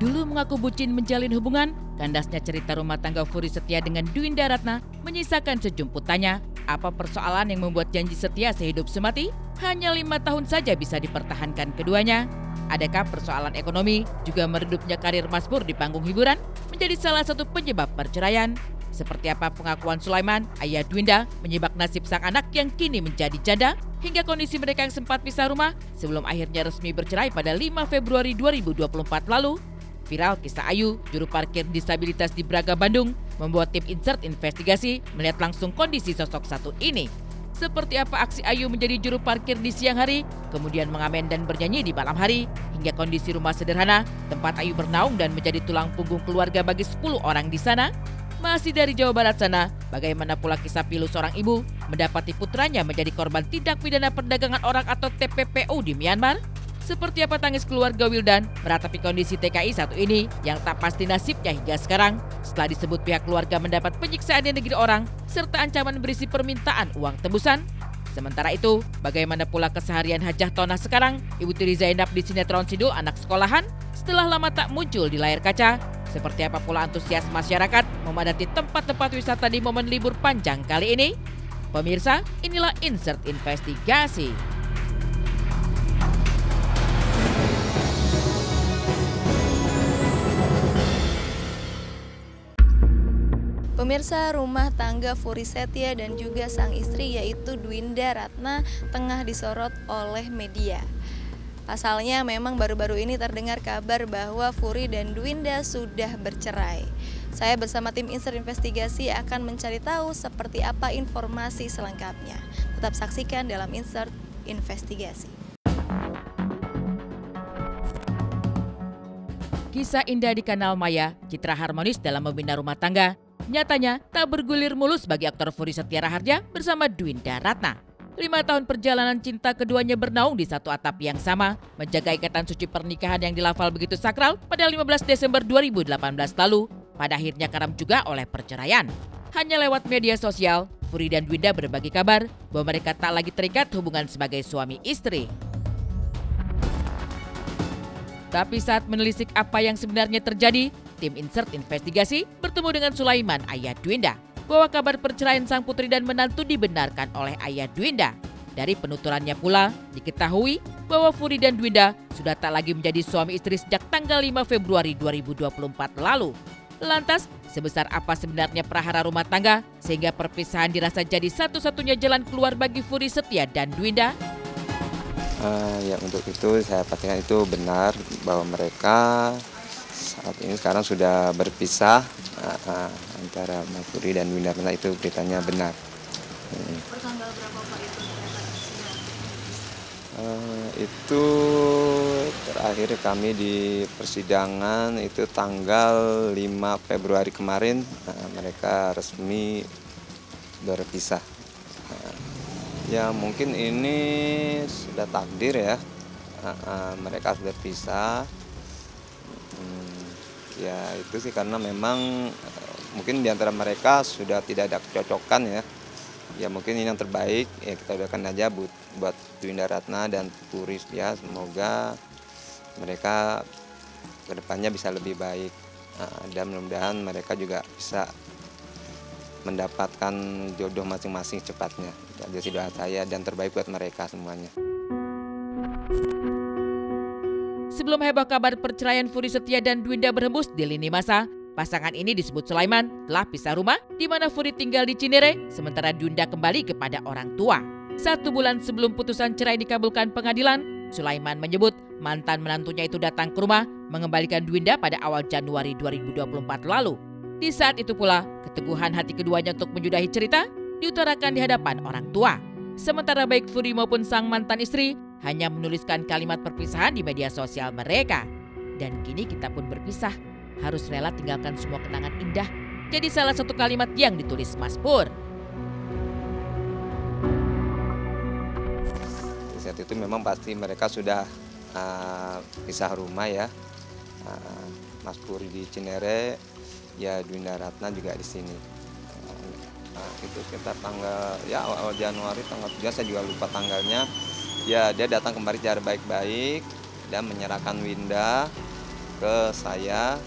Dulu mengaku bucin menjalin hubungan, kandasnya cerita rumah tangga Furi Setia dengan Dwinda Ratna menyisakan sejumput tanya. Apa persoalan yang membuat janji setia sehidup semati? Hanya 5 tahun saja bisa dipertahankan keduanya. Adakah persoalan ekonomi juga meredupnya karir Mas Pur di panggung hiburan menjadi salah satu penyebab perceraian? Seperti apa pengakuan Sulaiman, ayah Dwinda, menyibak nasib sang anak yang kini menjadi janda, hingga kondisi mereka yang sempat pisah rumah sebelum akhirnya resmi bercerai pada 5 Februari 2024 lalu. Viral kisah Ayu, juru parkir disabilitas di Braga, Bandung, membuat tim insert investigasi melihat langsung kondisi sosok satu ini. Seperti apa aksi Ayu menjadi juru parkir di siang hari, kemudian mengamen dan bernyanyi di malam hari, hingga kondisi rumah sederhana, tempat Ayu bernaung dan menjadi tulang punggung keluarga bagi 10 orang di sana. Masih dari Jawa Barat sana, bagaimana pula kisah pilu seorang ibu mendapati putranya menjadi korban tindak pidana perdagangan orang atau TPPU di Myanmar? Seperti apa tangis keluarga Wildan meratapi kondisi TKI satu ini yang tak pasti nasibnya hingga sekarang setelah disebut pihak keluarga mendapat penyiksaan di negeri orang serta ancaman berisi permintaan uang tebusan. Sementara itu, bagaimana pula keseharian Hajah Tonah sekarang, Ibu Tiri Zainab di sinetron Sidul Anak Sekolahan setelah lama tak muncul di layar kaca? Seperti apa pula antusias masyarakat memadati tempat-tempat wisata di momen libur panjang kali ini? Pemirsa, inilah insert investigasi. Pemirsa, rumah tangga Furi Setia dan juga sang istri yaitu Dwinda Ratna tengah disorot oleh media. Pasalnya memang baru-baru ini terdengar kabar bahwa Furi dan Dwinda sudah bercerai. Saya bersama tim insert investigasi akan mencari tahu seperti apa informasi selengkapnya. Tetap saksikan dalam insert investigasi. Kisah indah di Kanal Maya, citra harmonis dalam membina rumah tangga, nyatanya tak bergulir mulus bagi aktor Furi Setia Rahardja bersama Dwinda Ratna. 5 tahun perjalanan cinta keduanya bernaung di satu atap yang sama, menjaga ikatan suci pernikahan yang dilafal begitu sakral pada 15 Desember 2018 lalu, pada akhirnya karam juga oleh perceraian. Hanya lewat media sosial, Furi dan Dwinda berbagi kabar bahwa mereka tak lagi terikat hubungan sebagai suami istri. Tapi saat menelisik apa yang sebenarnya terjadi, tim insert investigasi bertemu dengan Sulaiman, ayah Dwinda, bahwa kabar perceraian sang putri dan menantu dibenarkan oleh ayah Dwinda. Dari penuturannya pula, diketahui bahwa Furi dan Dwinda sudah tak lagi menjadi suami istri sejak tanggal 5 Februari 2024 lalu. Lantas, sebesar apa sebenarnya prahara rumah tangga sehingga perpisahan dirasa jadi satu-satunya jalan keluar bagi Furi Setia dan Dwinda? Ya, untuk itu saya pastikan itu benar bahwa mereka saat ini sekarang sudah berpisah antara Mas Furi dan Dwinda Ratna, itu beritanya benar. Pertanggal berapa Pak itu? Itu terakhir kami di persidangan itu tanggal 5 Februari kemarin, mereka resmi berpisah. Ya mungkin ini sudah takdir ya, mereka sudah pisah. Ya itu sih karena memang mungkin di antara mereka sudah tidak ada kecocokan ya. Ya mungkin ini yang terbaik, ya kita doakan aja buat Dwinda Ratna dan Furi ya, semoga mereka kedepannya bisa lebih baik. Dan mudah-mudahan mereka juga bisa mendapatkan jodoh masing-masing cepatnya. Jadi doa saya dan terbaik buat mereka semuanya. Sebelum heboh kabar perceraian Furi Setia dan Dwinda berhembus di lini masa, pasangan ini disebut Sulaiman telah pisah rumah di mana Furi tinggal di Cinere, sementara Dwinda kembali kepada orang tua. 1 bulan sebelum putusan cerai dikabulkan pengadilan, Sulaiman menyebut mantan menantunya itu datang ke rumah mengembalikan Dwinda pada awal Januari 2024 lalu. Di saat itu pula, keteguhan hati keduanya untuk menyudahi cerita diutarakan di hadapan orang tua. Sementara baik Furi maupun sang mantan istri hanya menuliskan kalimat perpisahan di media sosial mereka. Dan kini kita pun berpisah, harus rela tinggalkan semua kenangan indah. Jadi salah satu kalimat yang ditulis Mas Pur. Di saat itu memang pasti mereka sudah pisah rumah ya. Mas Puri di Cinere, ya Dwinda Ratna juga di sini. Itu sekitar tanggal ya awal Januari tanggal 3, saya juga lupa tanggalnya. Ya dia datang kembali secara baik-baik dan menyerahkan Winda ke saya,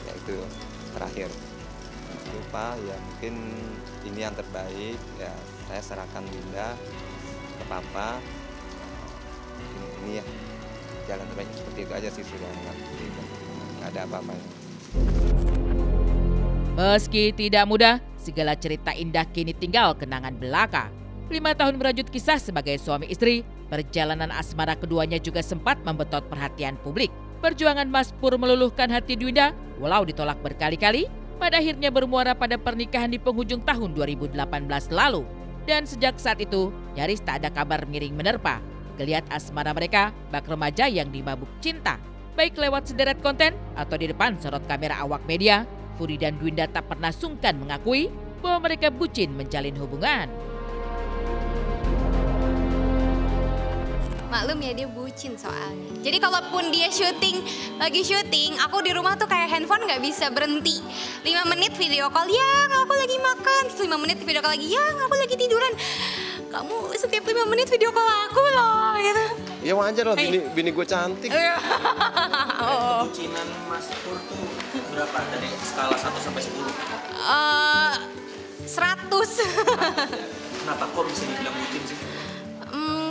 ya itu terakhir. Lupa ya, mungkin ini yang terbaik ya, saya serahkan Dinda ke papa. Ini ya jalan terbaik, seperti itu aja sih, sudah nggak ada apa-apanya. Meski tidak mudah, segala cerita indah kini tinggal kenangan belaka. 5 tahun merajut kisah sebagai suami istri, perjalanan asmara keduanya juga sempat membetot perhatian publik. Perjuangan Mas Pur meluluhkan hati Dwinda, walau ditolak berkali-kali, pada akhirnya bermuara pada pernikahan di penghujung tahun 2018 lalu. Dan sejak saat itu, nyaris tak ada kabar miring menerpa. Geliat asmara mereka bak remaja yang dimabuk cinta. Baik lewat sederet konten atau di depan sorot kamera awak media, Furi dan Dwinda tak pernah sungkan mengakui bahwa mereka bucin menjalin hubungan. Maklum ya, dia bucin soalnya. Jadi kalaupun dia lagi syuting, aku di rumah tuh kayak handphone nggak bisa berhenti. 5 menit video call, yang aku lagi makan. 5 menit video call lagi, yang aku lagi tiduran. Kamu setiap 5 menit video call aku loh, gitu. Ya wajar lah, bini gue cantik. Bucinan Mas Pur tuh berapa dari skala 1 sampai 10? 100. Kenapa kok bisa dibilang bucin sih?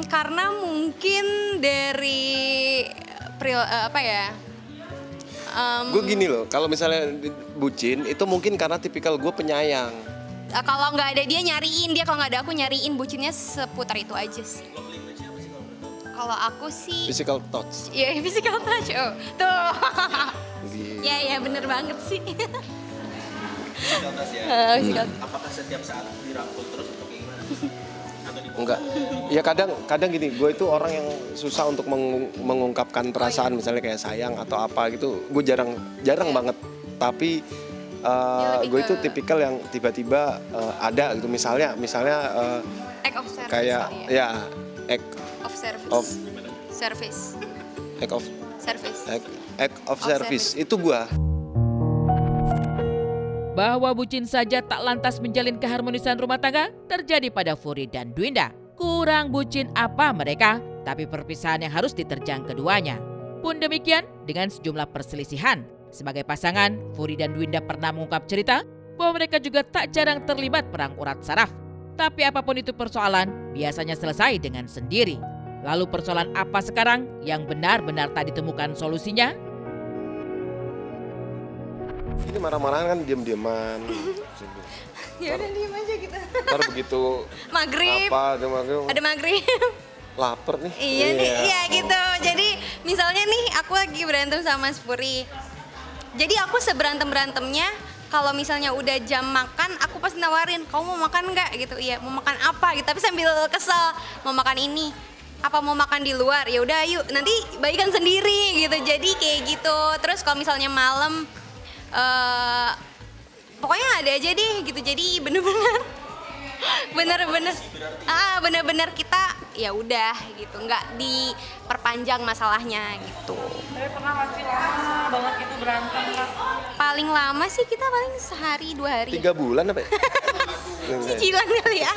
Karena mungkin dari Gue gini loh, kalau misalnya bucin itu mungkin karena tipikal gue penyayang. kalau nggak ada dia nyariin dia, kalau nggak ada aku nyariin, bucinnya seputar itu aja sih. Kalau aku sih Physical touch. ya physical touch. Oh, tuh. Gitu. Ya bener banget sih. Physical touch ya? Apakah setiap saat dirangkul terus atau gimana? Atau di Enggak. Ya kadang gini, gue itu orang yang susah untuk mengungkapkan perasaan, misalnya kayak sayang atau apa gitu. Gue jarang banget. Tapi gue itu tipikal yang tiba-tiba ada gitu. Misalnya Act of service. kayak ya act of service. of Service. act of Service. act of service itu gue. Bahwa bucin saja tak lantas menjalin keharmonisan rumah tangga terjadi pada Furi dan Dwinda. Kurang bucin apa mereka, tapi perpisahan yang harus diterjang keduanya. Pun demikian dengan sejumlah perselisihan. Sebagai pasangan, Furi dan Dwinda pernah mengungkap cerita bahwa mereka juga tak jarang terlibat perang urat saraf. Tapi apapun itu persoalan, biasanya selesai dengan sendiri. Lalu persoalan apa sekarang yang benar-benar tak ditemukan solusinya? Ini marah-marahan kan diam-diaman. Ya udah diem aja gitu. Ntar begitu Maghrib. Ada maghrib. Lapar nih. Iya nih, iya gitu. Jadi misalnya nih aku lagi berantem sama Mas Puri. Jadi aku seberantem-berantemnya kalau misalnya udah jam makan, aku pasti nawarin, kamu mau makan nggak gitu? Iya, mau makan apa gitu. Tapi sambil kesel, mau makan ini. Apa mau makan di luar? Ya udah yuk, nanti baikan sendiri gitu. Jadi kayak gitu. Terus kalau misalnya malam, pokoknya ada aja deh gitu. Jadi bener-bener kita ya udah gitu, nggak diperpanjang masalahnya gitu. Tapi pernah masih lama banget itu berantem Kak? Paling lama sih kita paling sehari 2 hari. 3 bulan apa? Cicilan kali ya.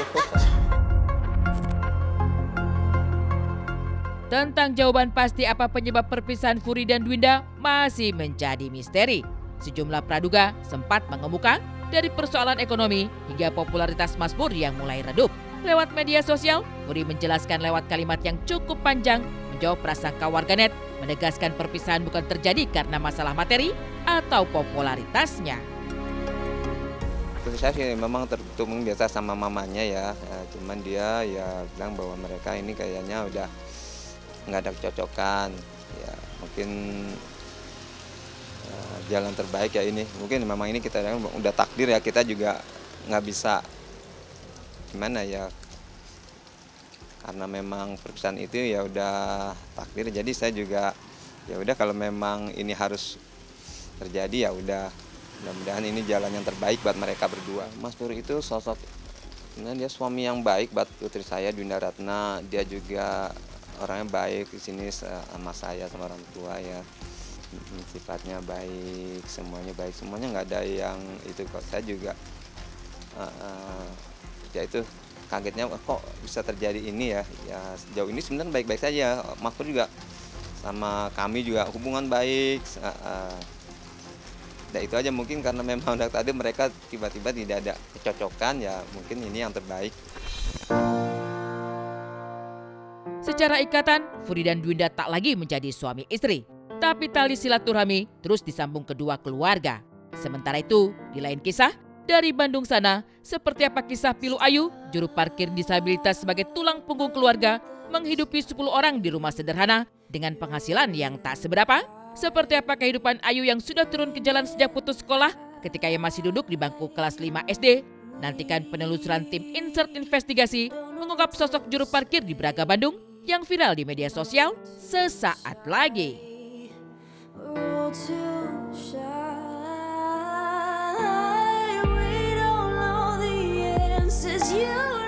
Tentang jawaban pasti apa penyebab perpisahan Furi dan Dwinda masih menjadi misteri. Sejumlah praduga sempat mengemuka dari persoalan ekonomi hingga popularitas Mas Pur yang mulai redup. Lewat media sosial, Furi menjelaskan lewat kalimat yang cukup panjang menjawab prasangka warganet, menegaskan perpisahan bukan terjadi karena masalah materi atau popularitasnya. Tentu saya sih memang tertutup biasa sama mamanya ya, cuman dia ya bilang bahwa mereka ini kayaknya udah nggak ada kecocokan, ya mungkin jalan terbaik ya ini. Mungkin memang ini kita udah takdir ya, kita juga nggak bisa gimana ya, karena memang perpisahan itu ya udah takdir. Jadi saya juga ya udah kalau memang ini harus terjadi ya udah, mudah-mudahan ini jalan yang terbaik buat mereka berdua. Mas Pur itu sosok, dia suami yang baik buat putri saya Dwinda Ratna. Dia juga orangnya baik di sini sama saya, sama orang tua ya. Sifatnya baik, semuanya baik, semuanya nggak ada yang itu kok. Saya juga ya itu kagetnya kok bisa terjadi ini ya. Ya sejauh ini sebenarnya baik-baik saja. Mas Pur juga sama kami juga hubungan baik. Dan itu aja mungkin karena memang tadi mereka tiba-tiba tidak ada kecocokan, ya mungkin ini yang terbaik. Secara ikatan, Furi dan Dwinda tak lagi menjadi suami istri. Tapi tali silaturahmi terus disambung kedua keluarga. Sementara itu, di lain kisah, dari Bandung sana, seperti apa kisah Pilu Ayu, juru parkir disabilitas sebagai tulang punggung keluarga, menghidupi 10 orang di rumah sederhana dengan penghasilan yang tak seberapa? Seperti apa kehidupan Ayu yang sudah turun ke jalan sejak putus sekolah ketika ia masih duduk di bangku kelas 5 SD? Nantikan penelusuran tim Insert Investigasi mengungkap sosok juru parkir di Braga, Bandung yang viral di media sosial sesaat lagi. We don't know the answers you